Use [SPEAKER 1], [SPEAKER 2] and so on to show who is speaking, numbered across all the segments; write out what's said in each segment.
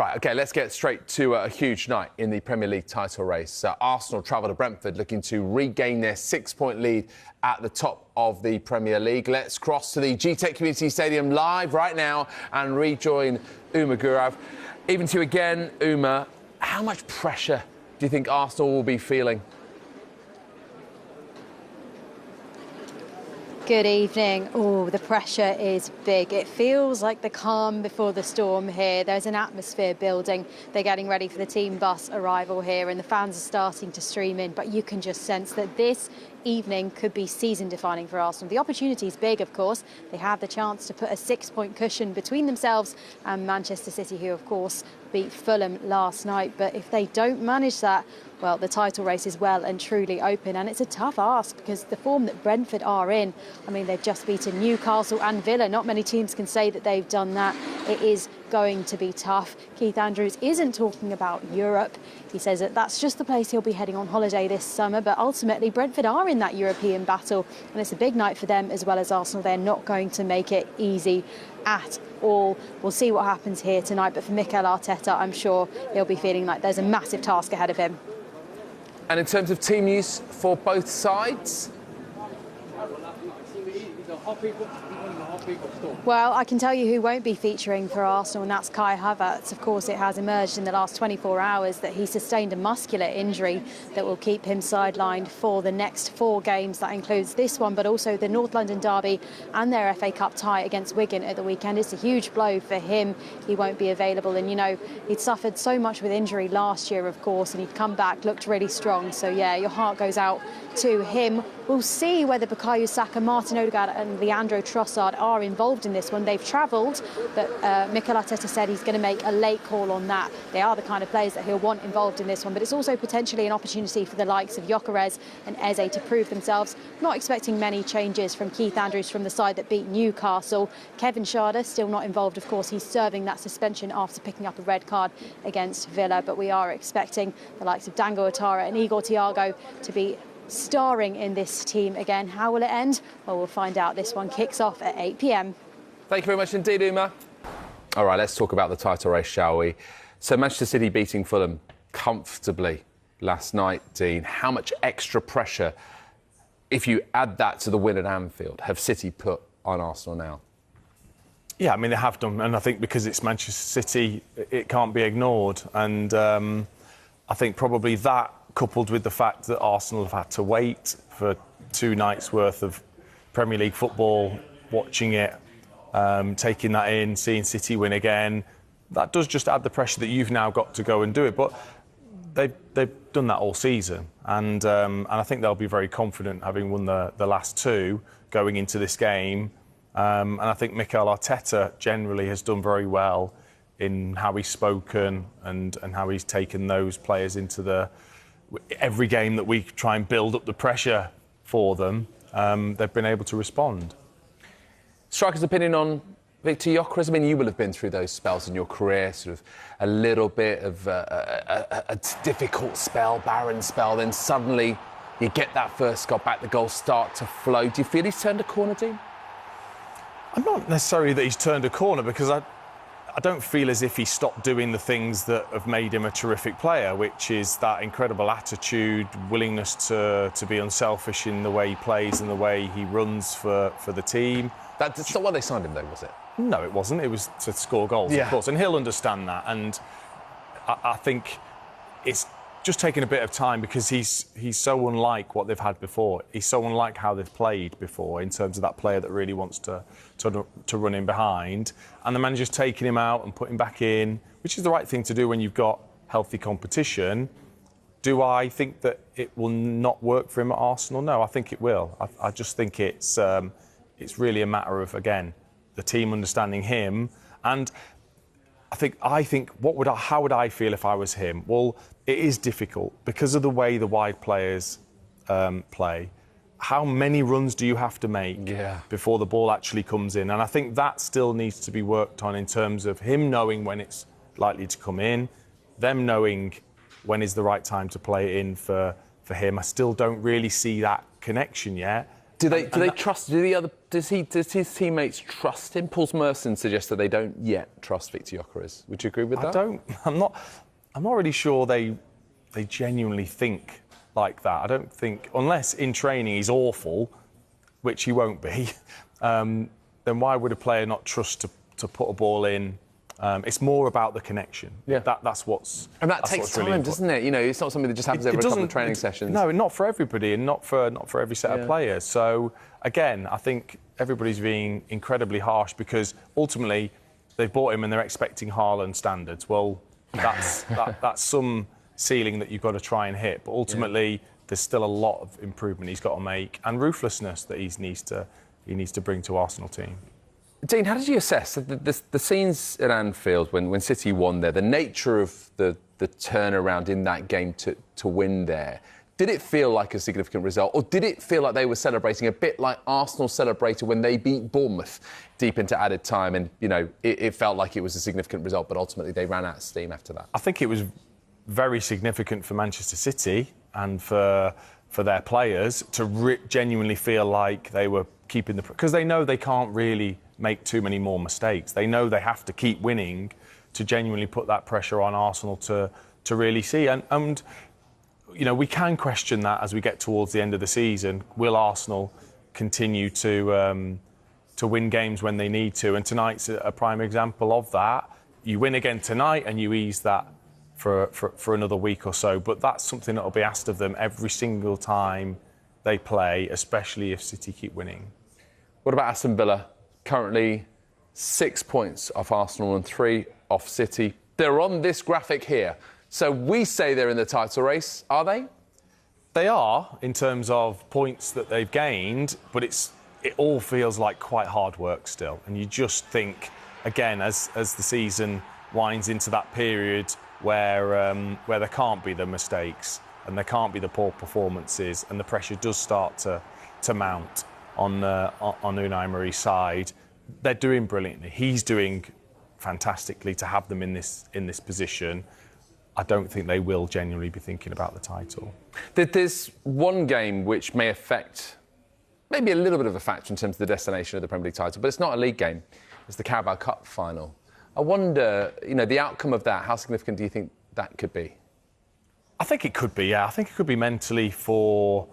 [SPEAKER 1] Right, OK, let's get straight to a huge night in the Premier League title race. Arsenal travel to Brentford looking to regain their 6-point lead at the top of the Premier League. Let's cross to the GTEC Community Stadium live right now and rejoin Uma Gurav. Even to you again, Uma, how much pressure do you think Arsenal will be feeling?
[SPEAKER 2] Good evening. Oh, the pressure is big. It feels like the calm before the storm here. There's an atmosphere building. They're getting ready for the team bus arrival here and the fans are starting to stream in. But you can just sense that this evening could be season-defining for Arsenal. The opportunity is big, of course. They have the chance to put a 6-point cushion between themselves and Manchester City, who, of course, beat Fulham last night. But if they don't manage that, well, the title race is well and truly open, and it's a tough ask because the form that Brentford are in, I mean, they've just beaten Newcastle and Villa. Not many teams can say that they've done that. It is going to be tough. Keith Andrews isn't talking about Europe. He says that that's just the place he'll be heading on holiday this summer, but ultimately Brentford are in that European battle, and it's a big night for them as well as Arsenal. They're not going to make it easy at all. We'll see what happens here tonight, but for Mikel Arteta, I'm sure he'll be feeling like there's a massive task ahead of him.
[SPEAKER 1] And in terms of team news for both sides?
[SPEAKER 2] Well, I can tell you who won't be featuring for Arsenal, and that's Kai Havertz. Of course, it has emerged in the last 24 hours that he sustained a muscular injury that will keep him sidelined for the next 4 games. That includes this one, but also the North London derby and their FA Cup tie against Wigan at the weekend. It's a huge blow for him. He won't be available. And, you know, he'd suffered so much with injury last year, of course, and he'd come back, looked really strong. So, yeah, your heart goes out to him. We'll see whether Bukayo Saka, Martin Odegaard and Leandro Trossard are involved in this one. They've travelled, but Mikel Arteta said he's going to make a late call on that. They are the kind of players that he'll want involved in this one, but it's also potentially an opportunity for the likes of Gyökeres and Eze to prove themselves. Not expecting many changes from Keith Andrews from the side that beat Newcastle. Kevin Schade still not involved, of course. He's serving that suspension after picking up a red card against Villa, but we are expecting the likes of Dango Ouattara and Igor Thiago to be starring in this team again. How will it end? Well, we'll find out. This one kicks off at 8 p.m.
[SPEAKER 1] Thank you very much indeed, Uma. All right, let's talk about the title race, shall we? So Manchester City beating Fulham comfortably last night, Dean. How much extra pressure, if you add that to the win at Anfield, have City put on Arsenal now?
[SPEAKER 3] Yeah, I mean, they have done. And I think because it's Manchester City, it can't be ignored. And I think probably that, coupled with the fact that Arsenal have had to wait for 2 nights' worth of Premier League football, watching it, taking that in, seeing City win again, that does just add the pressure that you've now got to go and do it. But they've done that all season, and I think they'll be very confident, having won the last 2, going into this game. And I think Mikel Arteta generally has done very well in how he's spoken and how he's taken those players into every game that we try and build up the pressure for them. They've been able to respond.
[SPEAKER 1] Striker's opinion on Victor Gyökeres? I mean, you will have been through those spells in your career, sort of a little bit of a difficult spell, barren spell, then suddenly you get that first goal back, the goals start to flow. Do you feel he's turned a corner, Dean?
[SPEAKER 3] I'm not necessarily that he's turned a corner, because I don't feel as if he stopped doing the things that have made him a terrific player, which is that incredible attitude, willingness to be unselfish in the way he plays and the way he runs for the team.
[SPEAKER 1] That's not why they signed him, though, was it?
[SPEAKER 3] No, it wasn't. It was to score goals, of course, and he'll understand that. And I think it's just taken a bit of time, because he's so unlike what they've had before. He's so unlike how they've played before, in terms of that player that really wants to run in behind. And the manager's taking him out and putting him back in, which is the right thing to do when you've got healthy competition. Do I think that it will not work for him at Arsenal? No, I think it will. I just think it's really a matter of, again, the team understanding him. And I think how would I feel if I was him? Well, it is difficult because of the way the wide players play. How many runs do you have to make before the ball actually comes in? And I think that still needs to be worked on, in terms of him knowing when it's likely to come in, them knowing when is the right time to play it in for him. I still don't really see that connection yet.
[SPEAKER 1] Do they trust? Does his teammates trust him? Paul Merson suggests that they don't yet trust Victor Gyökeres. Would you agree with that?
[SPEAKER 3] I'm not really sure they genuinely think like that. I don't think, unless in training he's awful, which he won't be, then why would a player not trust to put a ball in? It's more about the connection.
[SPEAKER 1] Yeah.
[SPEAKER 3] That's what's...
[SPEAKER 1] And that takes time,
[SPEAKER 3] really
[SPEAKER 1] doesn't it? You know, it's not something that just happens over a couple of training sessions.
[SPEAKER 3] No, not for everybody and not for every set of players. So, again, I think everybody's being incredibly harsh because ultimately they've bought him and they're expecting Haaland standards. Well, that's some ceiling that you've got to try and hit. But ultimately, there's still a lot of improvement he's got to make and ruthlessness that he needs to bring to Arsenal team.
[SPEAKER 1] Dean, how did you assess the scenes at Anfield when City won there, the nature of the turnaround in that game to win there? Did it feel like a significant result, or did it feel like they were celebrating a bit like Arsenal celebrated when they beat Bournemouth deep into added time and, you know, it felt like it was a significant result, but ultimately they ran out of steam after that?
[SPEAKER 3] I think it was very significant for Manchester City and for their players to genuinely feel like they were keeping because they know they can't really make too many more mistakes. They know they have to keep winning to genuinely put that pressure on Arsenal to really see. And you know, we can question that as we get towards the end of the season. Will Arsenal continue to win games when they need to? And tonight's a prime example of that. You win again tonight and you ease that for another week or so. But that's something that will be asked of them every single time they play, especially if City keep winning.
[SPEAKER 1] What about Aston Villa? Currently 6 points off Arsenal and 3 off City. They're on this graphic here. So we say they're in the title race. Are they?
[SPEAKER 3] They are, in terms of points that they've gained, but it all feels like quite hard work still. And you just think, again, as the season winds into that period where there can't be the mistakes and there can't be the poor performances and the pressure does start to mount on Unai Emery's side, they're doing brilliantly. He's doing fantastically to have them in this position. I don't think they will genuinely be thinking about the title.
[SPEAKER 1] There's one game which may affect maybe a little bit of a factor in terms of the destination of the Premier League title, but it's not a league game. It's the Carabao Cup final. I wonder, you know, the outcome of that, how significant do you think that could be?
[SPEAKER 3] I think it could be, yeah. I think it could be mentally for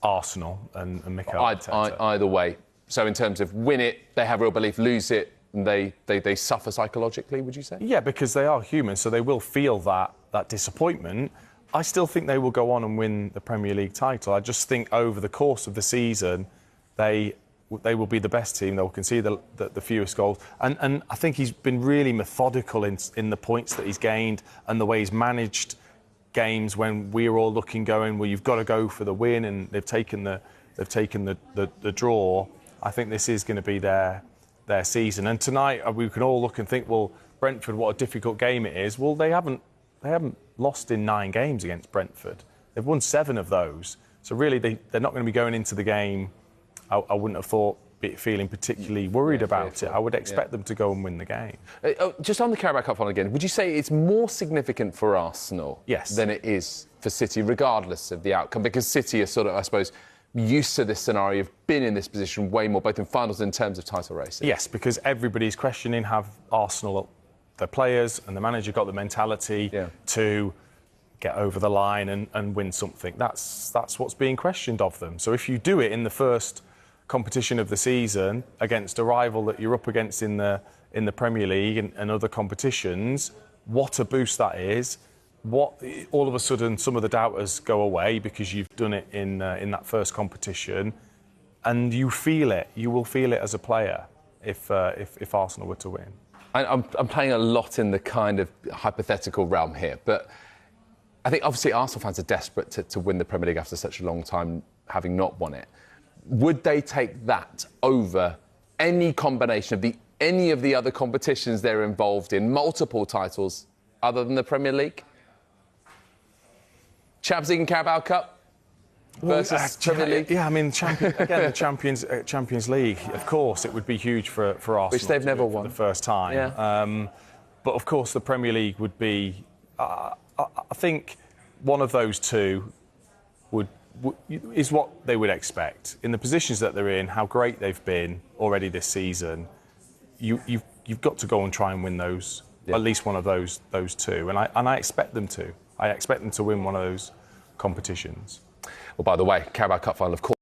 [SPEAKER 3] Arsenal and Mikel Arteta.
[SPEAKER 1] Either way. So in terms of win it, they have real belief, lose it, and they suffer psychologically, would you say?
[SPEAKER 3] Yeah, because they are human, so they will feel that disappointment. I still think they will go on and win the Premier League title. I just think over the course of the season, they will be the best team. They will concede the fewest goals. And I think he's been really methodical in the points that he's gained and the way he's managed games when we're all looking, going, well, you've got to go for the win, and they've taken the draw. I think this is going to be their season. And tonight we can all look and think, well, Brentford, what a difficult game it is. Well, they haven't lost in 9 games against Brentford. They've won 7 of those. So really, they're not going to be going into the game. I wouldn't have thought feeling particularly worried about it. I would expect them to go and win the game.
[SPEAKER 1] Just on the Carabao Cup final again, would you say it's more significant for Arsenal than it is for City, regardless of the outcome? Because City are sort of, I suppose, used to this scenario, have been in this position way more, both in finals and in terms of title races.
[SPEAKER 3] Yes, because everybody's questioning, have Arsenal, the players and the manager, got the mentality to get over the line and win something? That's what's being questioned of them. So if you do it in the first competition of the season against a rival that you're up against in the Premier League and other competitions, what a boost that is. All of a sudden some of the doubters go away because you've done it in that first competition, and you feel it. You will feel it as a player if Arsenal were to win.
[SPEAKER 1] I'm playing a lot in the kind of hypothetical realm here, but I think obviously Arsenal fans are desperate to win the Premier League after such a long time having not won it. Would they take that over any combination of any of the other competitions they're involved in, multiple titles other than the Premier League? Champions League and Carabao Cup versus Premier League?
[SPEAKER 3] Yeah, I mean, the Champions League, of course, it would be huge for Arsenal.
[SPEAKER 1] Which they've never won.
[SPEAKER 3] For the first time.
[SPEAKER 1] Yeah.
[SPEAKER 3] But, of course, the Premier League would be... I think one of those two is what they would expect. In the positions that they're in, how great they've been already this season, you've got to go and try and win those, at least one of those two. And I expect them to. I expect them to win one of those competitions.
[SPEAKER 1] Well, by the way, Carabao Cup final, of course.